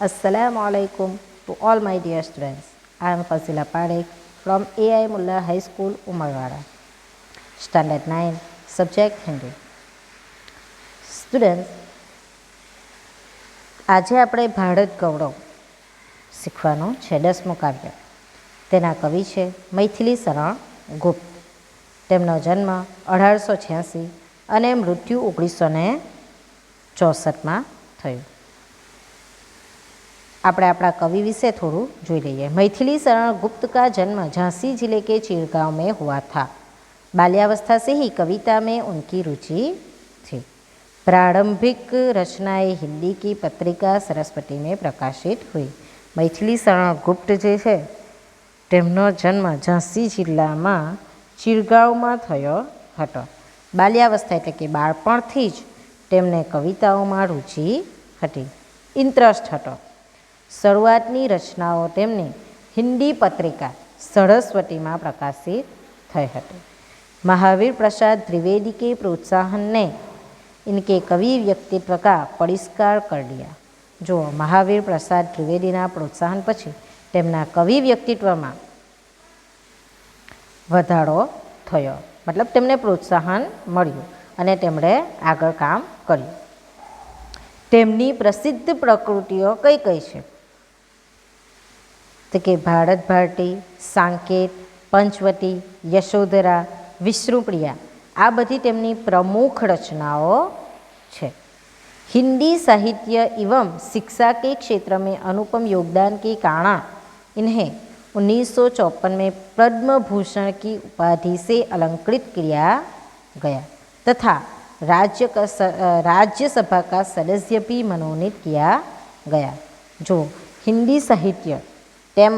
Assalamu alaikum to all my dear students. I am Fazila Parekh from AI Mullah High School, Umarwada. Standard 9, Subject Hindi. Students, આજે આપણે ભારત ગૌરવ શીખવાનું છે 10મું કાવ્ય. તેના કવિ છે મૈથિલી શરણ ગુપ્ત. તેમનો જન્મ 1886 અને મૃત્યુ 1964માં થયું. આપણે આપણા कवि विषय थोड़ू જોઈ લઈએ. मैथिली शरण गुप्त का जन्म झांसी जिले के चिड़गांव में हुआ था. बाल्यावस्था से ही कविता में उनकी रुचि थी. प्रारंभिक रचनाएं हिंदी की पत्रिका सरस्वती में प्रकाशित हुई. मैथिली शरण गुप्त जे છે તેમનો જન્મ ઝાંસી જિલ્લામાં ચિરગાંવમાં થયો હતો. બાલ્યાવસ્થા એટલે કે બાળપણથી જ તેમને કવિતાઓમાં રુચિ હતી, ઇન્ટરેસ્ટ હતો. શરૂઆતની રચનાઓ તેમની હિન્દી પત્રિકા સરસ્વતીમાં પ્રકાશિત થઈ હતી. महावीर प्रसाद द्विवेदी के प्रोत्साहन ने इनके कवि व्यक्तित्व का परिष्कार कर दिया. जो महावीर प्रसाद द्विवेदीना प्रोत्साहन पछी તેમના કવિ વ્યક્તિત્વમાં વધારો થયો, મતલબ તેમને પ્રોત્સાહન મળ્યું અને તેમણે આગળ કામ કર્યું. તેમની પ્રસિદ્ધ પ્રકૃતિઓ કઈ કઈ છે તો કે ભારત ભારતી, સાંકેત, પંચવટી, યશોધરા, વિષ્ણુપ્રિયા આ બધી તેમની પ્રમુખ રચનાઓ છે. हिंदी साहित्य एवं शिक्षा के क्षेत्र में अनुपम योगदान के कारण इन्हें 1954 में पद्म भूषण की उपाधि से अलंकृत किया गया तथा राज्यसभा का सदस्य भी मनोनीत किया गया. जो हिंदी साहित्य તેમજ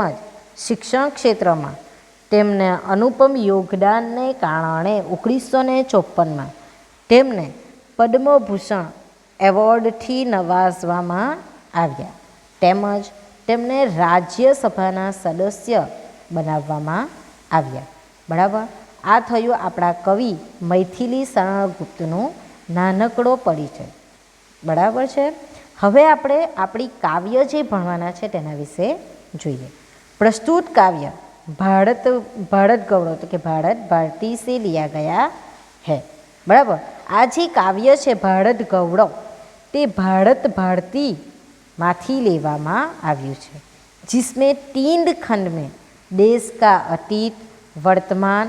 શિક્ષણ ક્ષેત્રમાં તેમને અનુપમ યોગદાનને કારણે 1954માં તેમને પદ્મભૂષણ એવોર્ડથી નવાજવામાં આવ્યા તેમજ તેમને રાજ્યસભાના સદસ્ય બનાવવામાં આવ્યા. બરાબર, આ થયું આપણા કવિ મૈથિલી શરણ ગુપ્તનો નાનકડો પરિચય. બરાબર છે. હવે આપણે આપણી કાવ્ય જે ભણવાના છે તેના વિશે જોઈએ. प्रस्तुत काव्य भारत गौरव तो कि भारत भारती से लिया गया है. बराबर, आज ही काव्य है भारत गौरव ते भारत भारती माथी लेवामां आव्युं छे, जिसमें 3 खंड में देश का अतीत, वर्तमान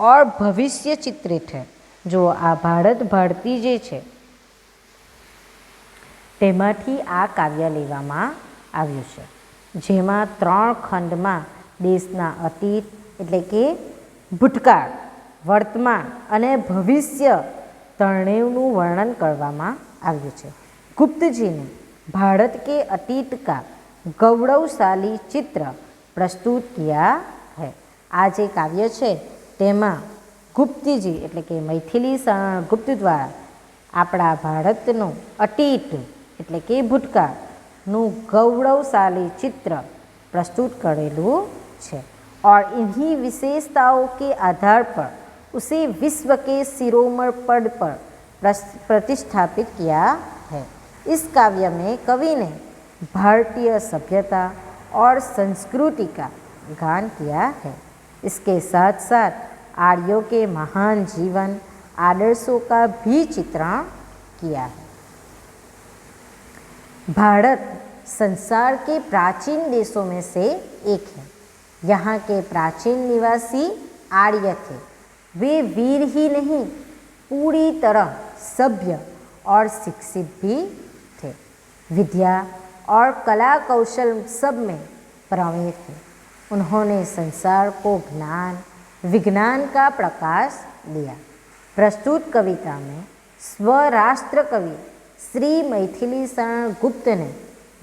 और भविष्य चित्रित है. जो आ भारत भारती जे छे तेमांथी आ काव्य लेवामां आव्युं छे, જેમાં 3 ખંડમાં દેશના અતીત એટલે કે ભૂતકાળ, વર્તમાન અને ભવિષ્ય ત્રણેયનું વર્ણન કરવામાં આવ્યું છે. गुप्त ने भारत के अतीत का गौरवशाली चित्र प्रस्तुत किया है. आ जे काव्य है तेमां गुप्तजी એટલે કે મૈથિલી શરણ ગુપ્ત દ્વારા આપણા ભારતનું અતીત એટલે કે ભૂતકાળ નું गौरवशाली चित्र प्रस्तुत करेलू है और इन्हीं विशेषताओं के आधार पर उसे विश्व के शिरोमणि पद पर प्रतिष्ठापित किया है. इस काव्य में कवि ने भारतीय सभ्यता और संस्कृति का गान किया है. इसके साथ साथ आर्यों के महान जीवन आदर्शों का भी चित्रण किया है. भारत संसार के प्राचीन देशों में से एक है. यहाँ के प्राचीन निवासी आर्य थे. वे वीर ही नहीं पूरी तरह सभ्य और शिक्षित भी थे. विद्या और कला कौशल सब में प्रवीण थे. उन्होंने संसार को ज्ञान विज्ञान का प्रकाश दिया. प्रस्तुत कविता में स्वराष्ट्र कवि श्री मैथिली शरण गुप्त ने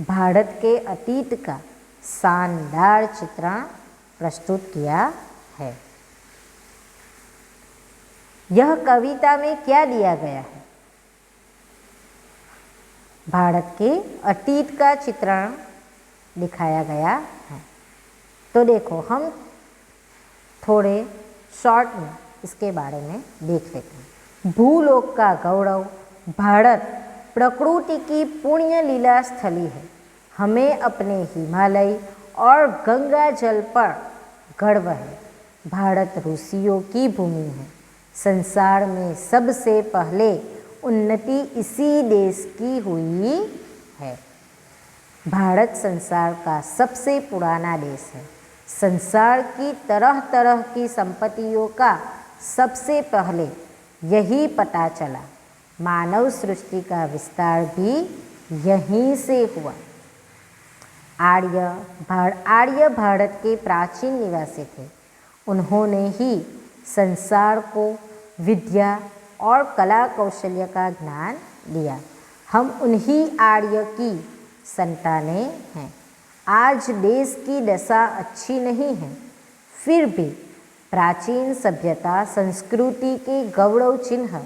भारत के अतीत का शानदार चित्रण प्रस्तुत किया है. यह कविता में क्या दिया गया है? भारत के अतीत का चित्रण दिखाया गया है. तो देखो हम थोड़े शॉर्ट में इसके बारे में देख लेते हैं. भूलोक का गौरव भारत प्रकृति की पुण्य लीला स्थली है. हमें अपने हिमालय और गंगा जल पर गर्व है। भारत ऋषियों की भूमि है। संसार में सबसे पहले उन्नति इसी देश की हुई है। भारत संसार का सबसे पुराना देश है। संसार की तरह तरह की संपत्तियों का सबसे पहले यही पता चला। मानव सृष्टि का विस्तार भी यहीं से हुआ। आर्य भारत के प्राचीन निवासी थे। उन्होंने ही संसार को विद्या और कला कौशल्य का ज्ञान दिया। हम उन्हीं आर्य की संतानें हैं। आज देश की दशा अच्छी नहीं है, फिर भी प्राचीन सभ्यता संस्कृति के गौरव चिन्ह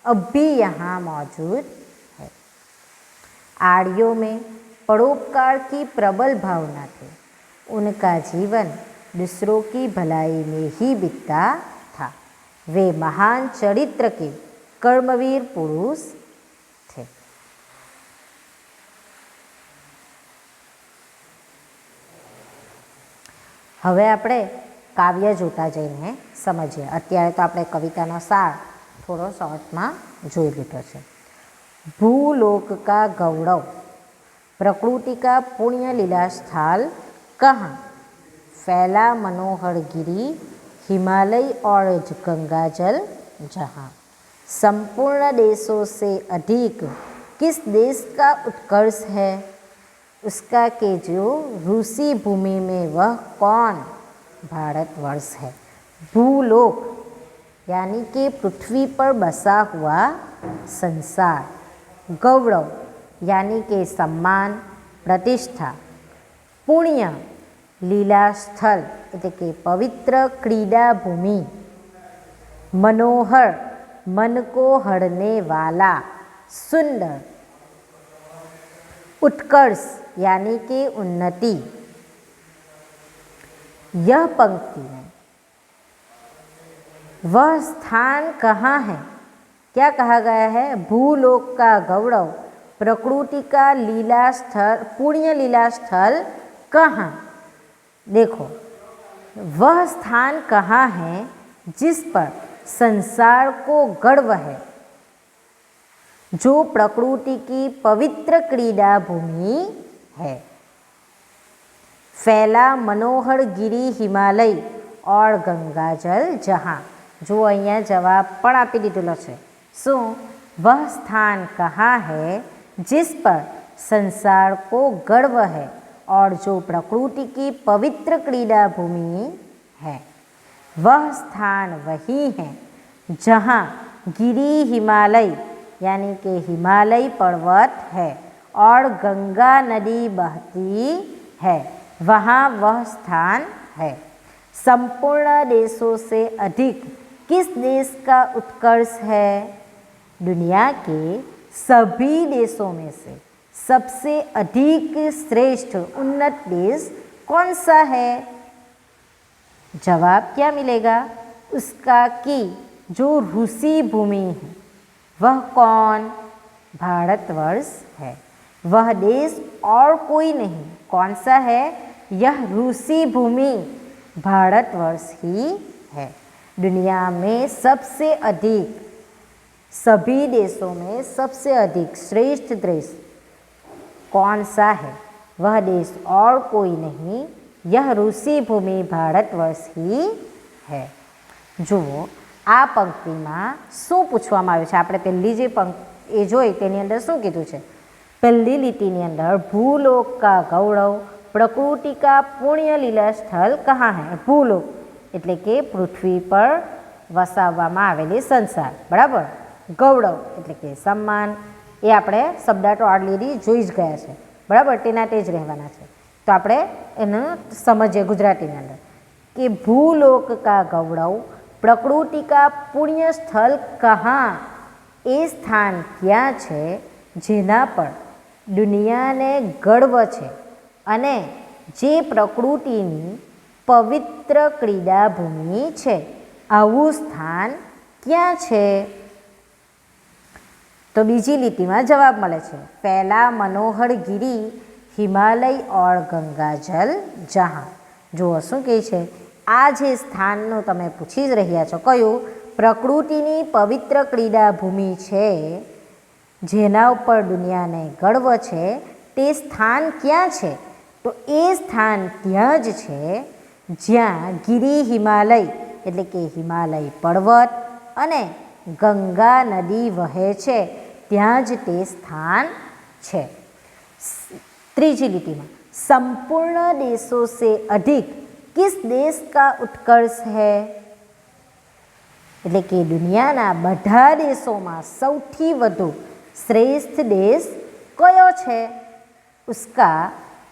अब भी यहाँ मौजूद है। आर्यों में परोपकार की प्रबल भावना थी। उनका जीवन दूसरों की भलाई में ही बीतता था। वे महान चरित्र के कर्मवीर पुरुष थे। હવે આપણે કાવ્ય જોતા જઈને સમજીએ। અત્યારે તો આપણે કવિતાનો સાર થોડો શોર્ટમાં જોઈ લીધો છે। भूलोक का गौरव, प्रकृति का पुण्य लीला स्थल कहाँ, फैला मनोहर गिरी हिमालय और गंगाजल जहाँ। संपूर्ण देशों से अधिक किस देश का उत्कर्ष है, उसका के जो रूसी भूमि में वह कौन भारतवर्ष है। भूलोक यानी कि पृथ्वी पर बसा हुआ संसार, गौरव यानी कि सम्मान प्रतिष्ठा, पुण्य लीला स्थल એટલે કે पवित्र क्रीड़ा भूमि, मनोहर मन को हरने वाला सुंदर, उत्कर्ष यानी कि उन्नति। यह पंक्ति है। वह स्थान कहाँ है, क्या कहा गया है, भूलोक का गौरव, प्रकृति का लीला स्थल, पुण्य लीला स्थल कहाँ। देखो, वह स्थान कहाँ है जिस पर संसार को गर्व है, जो प्रकृति की पवित्र क्रीड़ा भूमि है। फैला मनोहर गिरी हिमालय और गंगाजल जहाँ। जो अहियाँ जवाब पण आपी दीधेलो छे। शू वह स्थान कहाँ है जिस पर संसार को गर्व है और जो प्रकृति की पवित्र क्रीड़ा भूमि है। वह स्थान वही है जहाँ गिरी हिमालय यानी कि हिमालय पर्वत है और गंगा नदी बहती है, वहाँ वह स्थान है। संपूर्ण देशों से अधिक किस देश का उत्कर्ष है, दुनिया के सभी देशों में से सबसे अधिक श्रेष्ठ उन्नत देश कौन सा है। जवाब क्या मिलेगा, उसका कि जो रूसी भूमि है वह कौन, भारतवर्ष है। वह देश और कोई नहीं, कौन सा है, यह रूसी भूमि भारतवर्ष ही है। दुनिया में सबसे अधिक, सभी देशों में सबसे अधिक श्रेष्ठ देश कौन सा है, वह देश और कोई नहीं, यह रूसी भूमि भारतवर्ष ही है। जुओ आ पंक्ति में शू पूछवामां आव्युं छे। आपणे पहेली जे पंक्ति ए जोई तेनी अंदर शुं कीधुं छे, पहेली लीटीनी अंदर भूलोक का गौरव, प्रकृति का पुण्य लीला स्थल कहाँ है। भूलोक एटले के पृथ्वी पर वसाववामां आवेली संसार, बराबर। गौरव एटले के सम्मान, ए आपणे शब्दार्थ ऑलरेडी जोई ज गया छे, बराबर, तेना ते ज रहेवाना छे। तो आपणे एने समझीए गुजरातीनी अंदर कि भूलोक का गौरव, प्रकृति का पुण्य स्थल कहाँ, ए स्थान क्या छे जेना पर दुनियाने गर्व छे अने जे प्रकृतिनी पवित्र क्रीड़ा भूमि छे, आवुं स्थान क्या छे। तो बीजी लीटी में जवाब मळे छे, फैला मनोहर गिरी हिमालय और गंगा जल जहाँ। જુઓ શું કહે છે, આ જે સ્થાનનું તમે પૂછી જ રહ્યા છો, કયું? પ્રકૃતિની પવિત્ર ક્રીડા ભૂમિ છે જેના ઉપર દુનિયાને ગર્વ છે, તે સ્થાન ક્યાં છે? તો એ સ્થાન ત્યાં જ છે જ્યાં ગિરિ હિમાલય એટલે કે હિમાલય પર્વત અને ગંગા નદી વહે છે, ત્યાં જ તે સ્થાન છે। ત્રીજી લીટીમાં संपूर्ण देशों से अधिक किस देश का उत्कर्ष है? એટલે કે દુનિયાના બધા દેશોમાં સૌથી વધુ શ્રેષ્ઠ દેશ કયો છે? उसका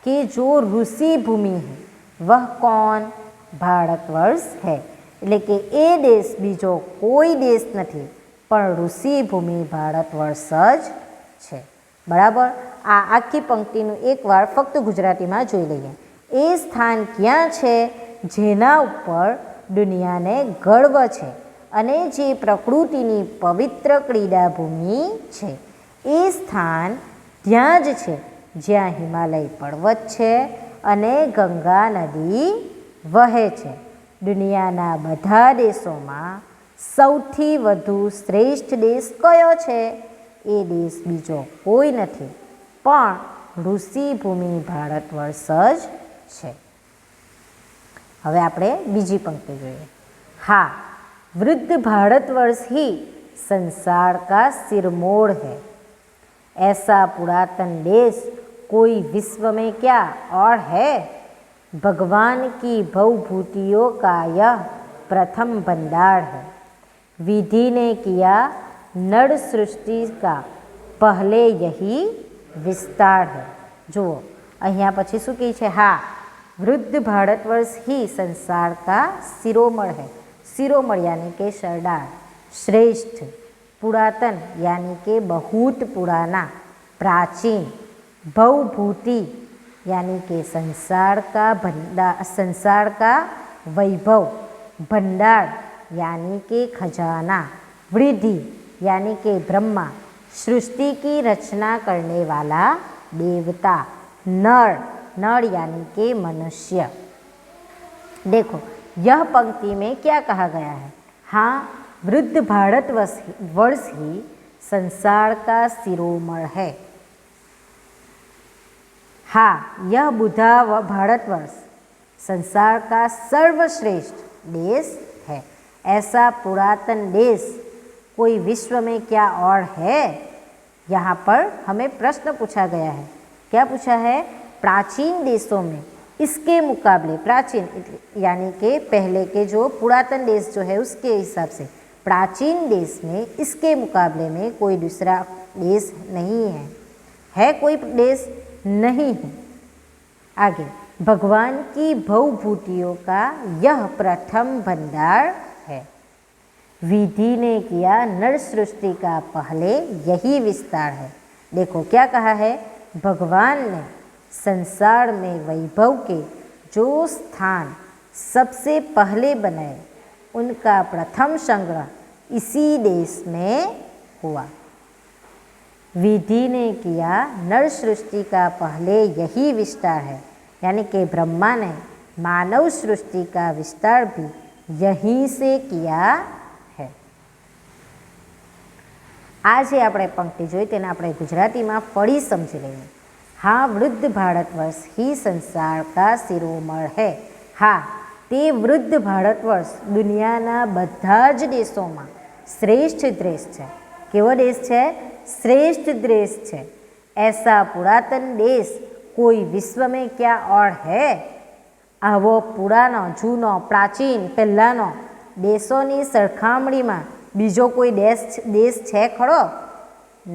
कि जो ऋषि भूमि है वह कौन? भारतवर्ष है। એટલે કે એ દેશ બીજો કોઈ દેશ નથી પણ ઋષિ ભૂમિ ભારતવર્ષ જ છે। બરાબર, આ આખી પંક્તિનું એકવાર ફક્ત ગુજરાતીમાં જોઈ લઈએ। એ સ્થાન ક્યાં છે જેના ઉપર દુનિયાને ગર્વ છે અને જે પ્રકૃતિની પવિત્ર ક્રીડા ભૂમિ છે, એ સ્થાન ત્યાં જ છે જ્યાં હિમાલય પર્વત છે અને ગંગા નદી વહે છે। દુનિયાના બધા દેશોમાં સૌથી વધુ શ્રેષ્ઠ દેશ કયો છે? એ દેશ બીજો કોઈ નથી પણ ઋષિ ભૂમિ ભારતવર્ષ જ છે। હવે આપણે બીજી પંક્તિ જોઈએ। हाँ, वृद्ध भारतवर्ष ही संसार का सिरमौर है। ऐसा पुरातन देश कोई विश्व में क्या और है? भगवान की भवभूतियों का यह प्रथम भंडार है। विधि ने किया नर सृष्टि का पहले यही विस्तार है। જુઓ અહીંયા પછી શું કહે છે? હા, वृद्ध भारतवर्ष ही संसार का शिरोमणि है। शिरोमणि यानी के सरदार, श्रेष्ठ, पुरातन यानी के बहुत पुराना, प्राचीन, भवभूति यानी के संसार का वैभव, भंडार यानी के खजाना, वृद्धि यानी के ब्रह्मा, सृष्टि की रचना करने वाला देवता, नर, नर यानी के मनुष्य। देखो यह पंक्ति में क्या कहा गया है? हाँ, वृद्ध भारतवर्ष ही संसार का शिरोमणि है। हाँ, यह बुद्धा भारतवर्ष संसार का सर्वश्रेष्ठ देश है। ऐसा पुरातन देश कोई विश्व में क्या और है? यहाँ पर हमें प्रश्न पूछा गया है। क्या पूछा है? प्राचीन देशों में इसके मुकाबले, प्राचीन यानी कि पहले के जो पुरातन देश जो है उसके हिसाब से प्राचीन देश में इसके मुकाबले में कोई दूसरा देश नहीं है कोई देश नहीं है। आगे, भगवान की भवभूतियों का यह प्रथम भंडार है। विधि ने किया नर सृष्टि का पहले यही विस्तार है। देखो क्या कहा है? भगवान ने संसार में वैभव के जो स्थान सबसे पहले बनाए उनका प्रथम संग्रह इसी देश में हुआ। विधि ने किया नर सृष्टि का पहले यही विस्तार है, यानी कि ब्रह्मा ने मानव सृष्टि का विस्तार भी यहीं से किया है। आज આપણે પંક્તિ જોઈ તેને આપણે ગુજરાતીમાં ફરી સમજી લઈએ। हाँ, वृद्ध भारतवर्ष ही संसार का शिरोमणि है। हाँ, તે વૃદ્ધ ભારતવર્ષ દુનિયાના બધા જ દેશોમાં શ્રેષ્ઠ દેશ છે। કેવો દેશ છે? શ્રેષ્ઠ દેશ છે। ऐसा पुरातन देश कोई विश्व में क्या और है? આવો પુરાનો, જૂનો, પ્રાચીન, પહેલાંનો દેશોની સરખામણીમાં બીજો કોઈ દેશ છે ખરો?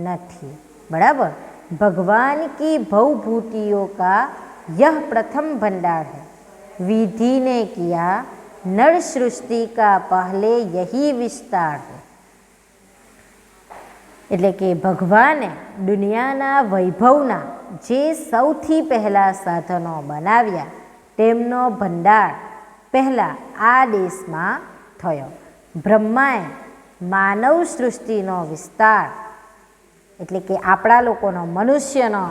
નથી। બરાબર। भगवान की भवभूतियों का यह प्रथम भंडार है। विधि ने किया नर सृष्टि का पहले यही विस्तार है। એટલે કે ભગવાને દુનિયાના વૈભવના જે સૌથી પહેલાં સાધનો બનાવ્યા તેમનો ભંડાર પહેલાં આ દેશમાં થયો। બ્રહ્માએ માનવ સૃષ્ટિનો વિસ્તાર એટલે કે આપણા લોકોનો, મનુષ્યનો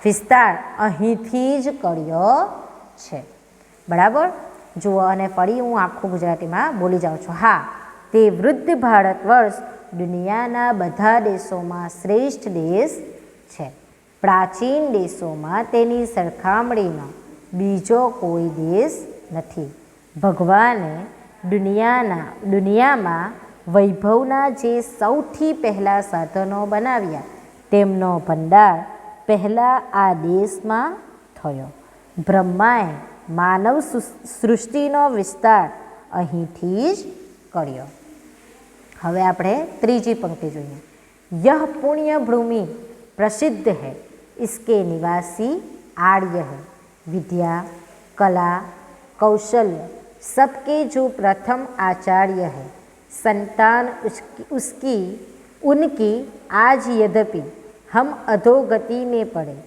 વિસ્તાર અહીંથી જ કર્યો છે. બરાબર. જુઓ, અને ફરી હું આખું ગુજરાતીમાં બોલી જાઉં છું. હા, તે વૃદ્ધ ભારત વર્ષ દુનિયાના બધા દેશોમાં શ્રેષ્ઠ દેશ છે. પ્રાચીન દેશોમાં તેની સરખામણીનો બીજો કોઈ દેશ નથી. ભગવાને દુનિયામાં વૈભવના જે સૌથી પહેલાં સાધનો બનાવ્યા તેમનો ભંડાર પહેલાં આ દેશમાં થયો. બ્રહ્માએ માનવ સૃષ્ટિનો વિસ્તાર અહીંથી જ કર્યો. હવે આપણે ત્રીજી પંક્તિ જોઈએ. યહ પુણ્ય ભૂમિ પ્રસિદ્ધ है, इसके निवासी आर्य है. विद्या कला कौशल्य सबके जो प्रथम आचार्य है. संतान उनकी आज यद्यपि हम अधोगति में पड़े,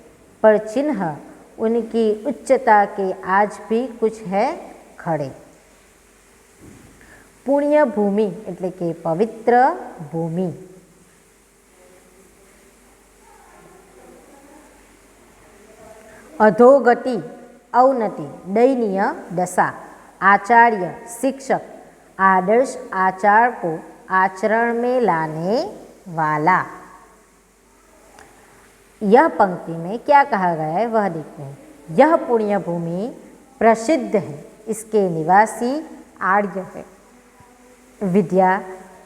पर चिन्ह उनकी उच्चता के आज भी कुछ है खड़े. પુણ્ય ભૂમિ એટલે કે પવિત્ર ભૂમિ. अधोगति अवनति दयनीय दशा. आचार्य शिक्षक आदर्श आचार को आचरण में लाने वाला. यह पंक्ति में क्या कहा गया है वह देखते हैं. यह पुण्य भूमि प्रसिद्ध है, इसके निवासी आर्य है. विद्या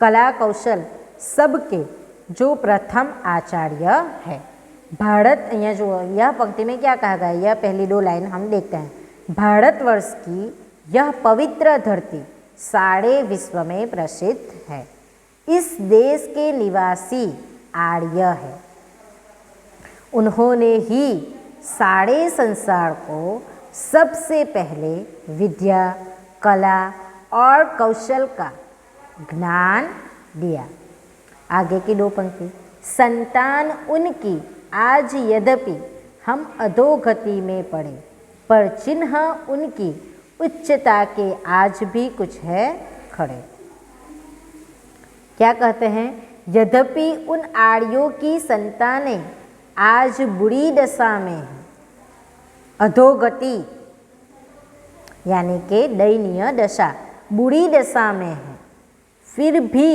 कला कौशल सबके जो प्रथम आचार्य है. भारत, यहाँ जो यह पंक्ति में क्या कहा गया, यह पहली दो लाइन हम देखते हैं. भारतवर्ष की यह पवित्र धरती सारे विश्व में प्रसिद्ध है. इस देश के निवासी आर्य है. उन्होंने ही सारे संसार को सबसे पहले विद्या कला और कौशल का ज्ञान दिया. आगे की दो पंक्ति. संतान उनकी आज यद्यपि हम अधोगति में पड़े, पर चिन्ह उनकी उच्चता के आज भी कुछ है खड़े. क्या कहते हैं? यद्यपि उन आर्यों की संतानें आज बुरी दशा में है, अधोगति यानी कि दयनीय दशा, बुरी दशा में है, फिर भी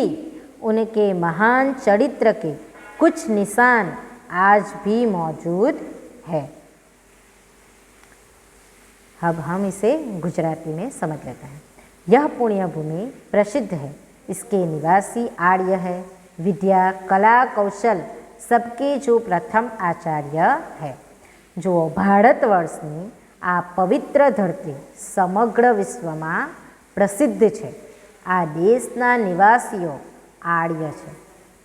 उनके महान चरित्र के कुछ निशान आज भी मौजूद है. अब हम इसे गुजराती में समझ लेते हैं. यह पुण्य भूमि प्रसिद्ध है, इसके निवासी आर्य है. विद्या कला कौशल सबके जो प्रथम आचार्य है. जो ભારતવર્ષની આ પવિત્ર ધરતી સમગ્ર વિશ્વમાં પ્રસિદ્ધ છે. આ દેશના નિવાસીઓ આર્ય છે.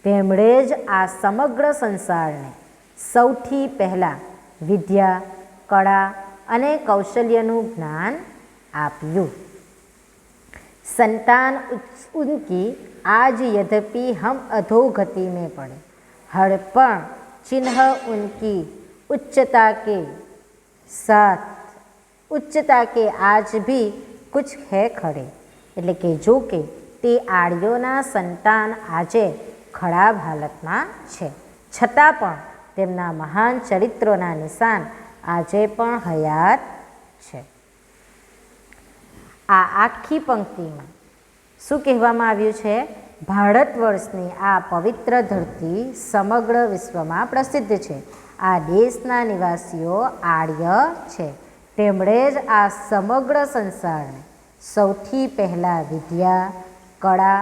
તેમણે જ આ સમગ્ર સંસારને સૌથી પહેલાં વિદ્યા કળા અને કૌશલ્યનું જ્ઞાન આપ્યું. संतान उनकी आज यद्यपि हम अधोगति में पड़े, हड़पण चिन्ह उनकी उच्चता के साथ उच्चता के आज भी कुछ है खड़े. એટલે કે જો કે તે આર્યોના સંતાન આજે ખરાબ હાલતમાં છે, છતાં પણ તેમના મહાન ચરિત્રોના નિશાન આજે પણ હયાત છે. આ આખી પંક્તિમાં શું કહેવામાં આવ્યું છે? ભારત વર્ષની આ પવિત્ર ધરતી સમગ્ર વિશ્વમાં પ્રસિદ્ધ છે. આ દેશના નિવાસીઓ આર્ય છે. તેમણે જ આ સમગ્ર સંસારને સૌથી પહેલાં વિદ્યા કળા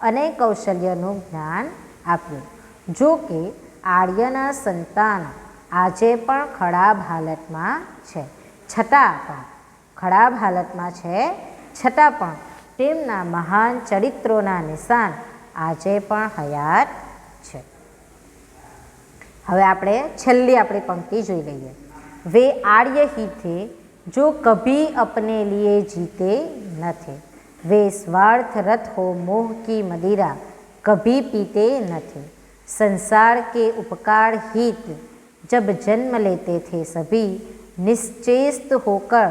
અને કૌશલ્યનું જ્ઞાન આપ્યું. જો કે આર્યના સંતાન આજે પણ ખરાબ હાલતમાં છે, છતાં પણ ખરાબ હાલતમાં છે, છતાં પણ તેમના મહાન ચરિત્રોના નિશાન આજે પણ હયાત છે. હવે આપણે છેલ્લી આપણી પંક્તિ જોઈ લઈએ. વે આર્ય ही थे जो कभी अपने लिए जीते न थे, वे स्वार्थ रत हो मोह की मदिरा कभी पीते न थे. संसार के उपकार हित जब जन्म लेते थे सभी, निश्चेष्ट होकर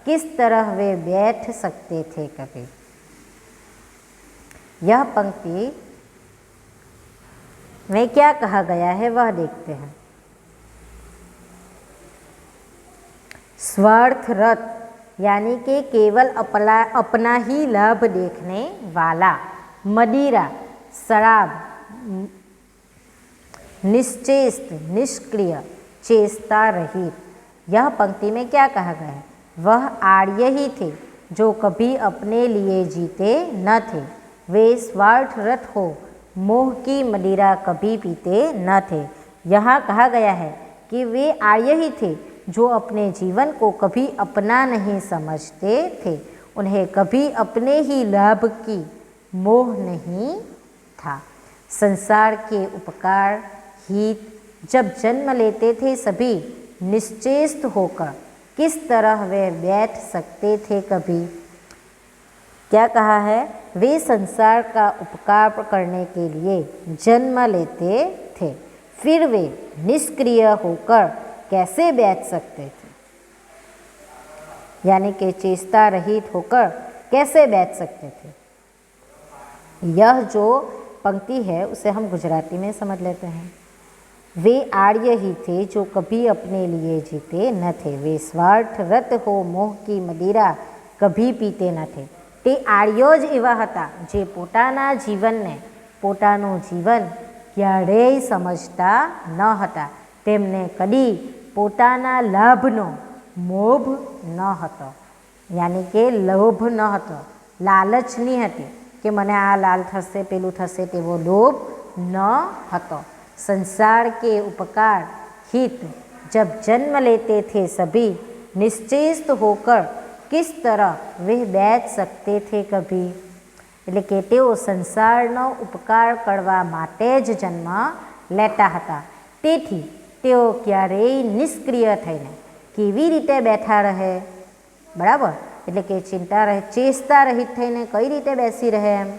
किस तरह वे बैठ सकते थे कभी. यह पंक्ति में क्या कहा गया है वह देखते हैं. स्वार्थ रत यानी कि केवल अपना ही लाभ देखने वाला। मदिरा शराब, निश्चेष्ट निष्क्रिय, चेष्टा रहित। यह पंक्ति में क्या कहा गया है? वह आर्य ही थे जो कभी अपने लिए जीते न थे। वे स्वार्थरत हो मोह की मदिरा कभी पीते न थे। यहाँ कहा गया है कि वे आर्य ही थे जो अपने जीवन को कभी अपना नहीं समझते थे। उन्हें कभी अपने ही लाभ की मोह नहीं था। संसार के उपकार हित जब जन्म लेते थे सभी निश्चेष्ट होकर किस तरह वे बैठ सकते थे कभी? क्या कहा है? वे संसार का उपकार करने के लिए जन्म लेते थे, फिर वे निष्क्रिय होकर कैसे बैठ सकते थे? यानी कि चेष्टा रहित होकर कैसे बैठ सकते थे? यह जो पंक्ति है उसे हम गुजराती में समझ लेते हैं। वे आर्य ही थे जो कभी अपने लिए जीते न थे। वे स्वार्थरत हो मोह की मदिरा कभी पीते न थे। તે આર્યો જ એવા હતા જે પોતાના જીવનને પોતાનું જીવન ક્યારેય સમજતા ન હતા. તેમને કદી પોતાના લાભનો મોભ ન હતો, યાની કે લોભ ન હતો, લાલચ નહીં હતી કે મને આ લાલ થશે પેલું થશે તેવો લોભ ન હતો. संसार के उपकार हित जब जन्म लेते थे सभी निश्चेष्ट होकर किस तरह वे बैठ सकते थे कभी? એટલે કે તેઓ સંસારનો ઉપકાર કરવા માટે જ જન્મ લેતા હતા. તેથી તેઓ ક્યારેય નિષ્ક્રિય થઈને કેવી રીતે બેઠા રહે? બરાબર, એટલે કે ચિંતા રહે ચેષ્ટા રહિત થઈને કઈ રીતે બેસી રહે એમ?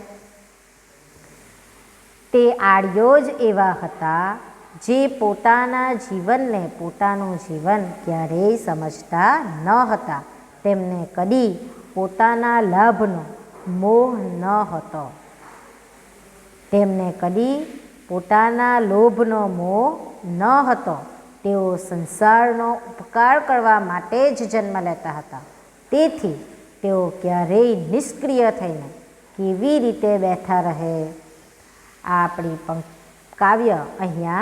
તે આર્યો જ એવા હતા જે પોતાના જીવનને પોતાનું જીવન ક્યારેય સમજતા ન હતા. તેમને કદી પોતાના લાભનો મોહ ન હતો. તેમને કદી પોતાના લોભનો મોહ ન હતો. તેઓ સંસારનો ઉપકાર કરવા માટે જ જન્મ લેતા હતા. તેથી તેઓ ક્યારેય નિષ્ક્રિય થઈને કેવી રીતે બેઠા રહે? આ આપણી કાવ્ય અહીંયા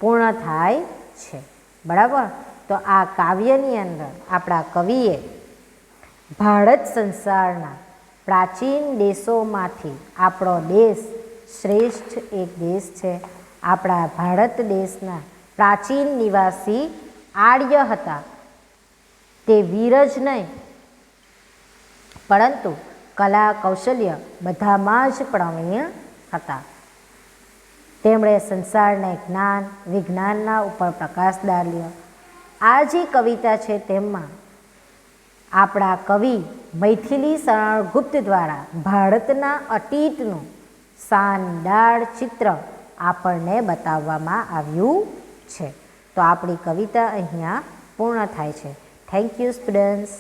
પૂર્ણ થાય છે. બરાબર, તો આ કાવ્યની અંદર આપણા કવિએ ભારત સંસારના પ્રાચીન દેશોમાંથી આપણો દેશ શ્રેષ્ઠ એક દેશ છે. આપણા ભારત દેશના પ્રાચીન નિવાસી આર્ય હતા. તે વીર જ નહીં પરંતુ કલા કૌશલ્ય બધામાં જ પ્રવીણ હતા. તેમણે સંસારને જ્ઞાન વિજ્ઞાનના ઉપર પ્રકાશ ડાલ્યો. આ જે કવિતા છે તેમાં આપણા કવિ મૈથિલી શરણ ગુપ્ત દ્વારા ભારતના અતીતનું શાનદાર ચિત્ર આપણને બતાવવામાં આવ્યું છે. તો આપણી કવિતા અહીંયા પૂર્ણ થાય છે. Thank you students.